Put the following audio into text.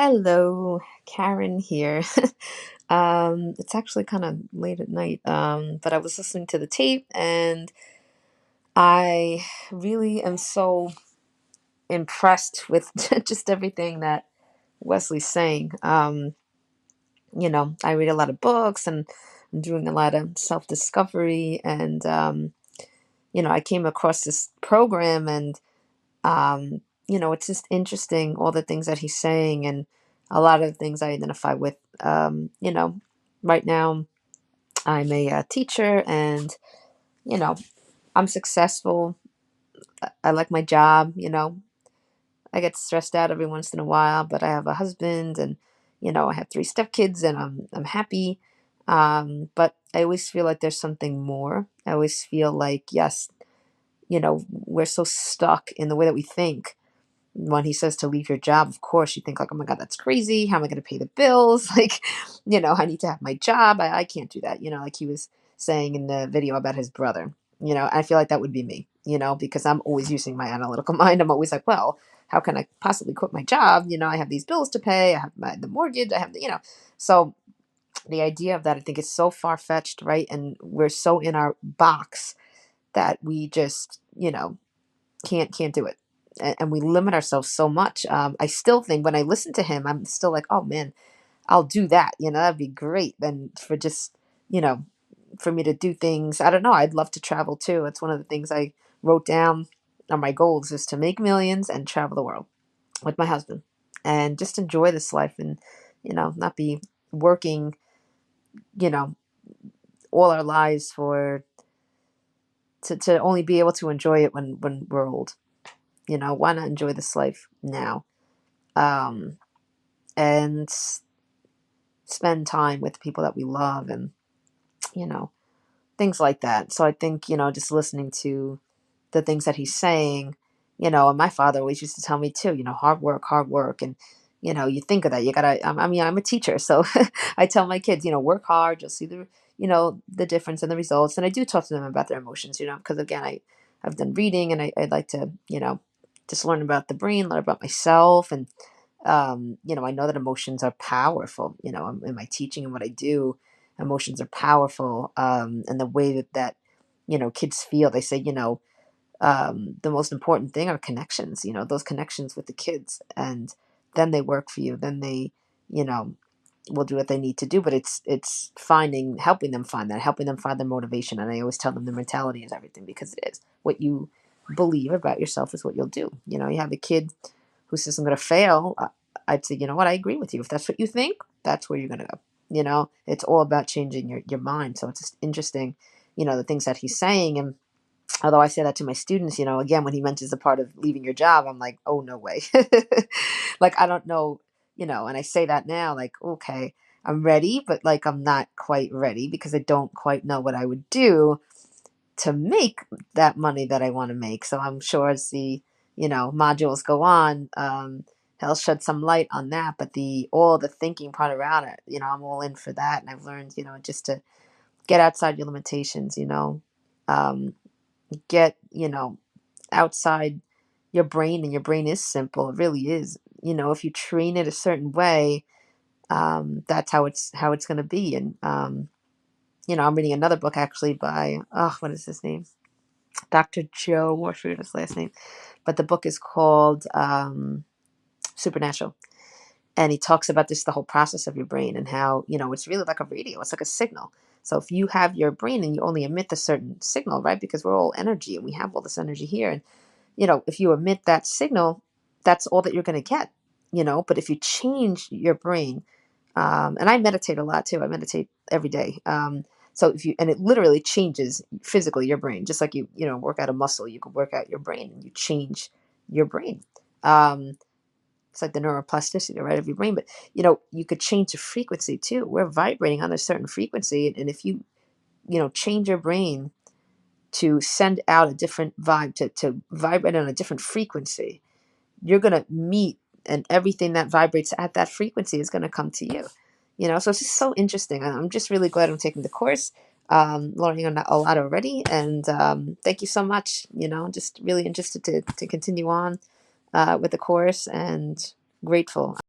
Hello, Karen here. It's actually kind of late at night, but I was listening to the tape and I really am so impressed with just everything that Wesley's saying. I read a lot of books and I'm doing a lot of self-discovery and I came across this program and it's just interesting all the things that he's saying and a lot of things I identify with. Right now I'm a teacher and you know I'm successful. I like my job. I get stressed out every once in a while, but I have a husband and I have three stepkids and I'm happy. But I always feel like there's something more. I always feel like yes, we're so stuck in the way that we think when he says to leave your job, of course, you think like, oh my God, that's crazy. How am I going to pay the bills? Like, I need to have my job. I can't do that. Like he was saying in the video about his brother, I feel like that would be me, because I'm always using my analytical mind. I'm always like, well, how can I possibly quit my job? I have these bills to pay. I have the mortgage. I have so the idea of that, I think is so far fetched, right? And we're so in our box that we just, can't do it, and we limit ourselves so much. I still think when I listen to him, I'm still like, oh man, I'll do that. That'd be great. Then for just you know for me to do things, I don't know, I'd love to travel too. It's one of the things I wrote down on my goals, is to make millions and travel the world with my husband and just enjoy this life, and not be working you know all our lives for to only be able to enjoy it when we're old. Why not enjoy this life now? um, and spend time with the people that we love, and you know things like that. So I think just listening to the things that he's saying, and my father always used to tell me too, hard work, and you think of that, you gotta, I'm a teacher, so I tell my kids, work hard, you'll see the difference in the results. And I do talk to them about their emotions, because again, I've done reading, and I'd like to just learn about the brain, learn about myself. And I know that emotions are powerful. In my teaching and what I do, emotions are powerful. And the way that kids feel, they say, the most important thing are connections, those connections with the kids. And then they work for you. Then they, you know, will do what they need to do. But it's helping them find that, helping them find their motivation. And I always tell them the mentality is everything, because it is. What you believe about yourself is what you'll do. You have a kid who says, I'm going to fail. I'd say, you know what, I agree with you. If that's what you think, that's where you're going to go. It's all about changing your mind. So it's just interesting, the things that he's saying. And although I say that to my students, again, when he mentions the part of leaving your job, I'm like, oh, no way. Like, I don't know, and I say that now, like, okay, I'm ready, but like, I'm not quite ready, because I don't quite know what I would do to make that money that I want to make. So I'm sure as the modules go on, he'll shed some light on that. But all the thinking part around it, I'm all in for that. And I've learned, just to get outside your limitations. Um, get outside your brain, and your brain is simple. It really is. If you train it a certain way, that's how it's going to be. And I'm reading another book actually by, oh, what is his name? Dr. Joe, I forget his last name, but the book is called Supernatural. And he talks about this, the whole process of your brain, and how, it's really like a radio. It's like a signal. So if you have your brain and you only emit a certain signal, right? Because we're all energy and we have all this energy here. And, if you emit that signal, that's all that you're going to get, But if you change your brain, and I meditate a lot too. I meditate every day. So and it literally changes physically your brain, just like you work out a muscle, you could work out your brain, and you change your brain. Um, it's like the neuroplasticity, right, of your brain. But you could change the frequency too. We're vibrating on a certain frequency, and if you change your brain to send out a different vibe, to vibrate on a different frequency, you're going to meet, and everything that vibrates at that frequency is going to come to you. So it's just so interesting. I'm just really glad I'm taking the course, learning a lot already. And thank you so much. Just really interested to continue on with the course, and grateful.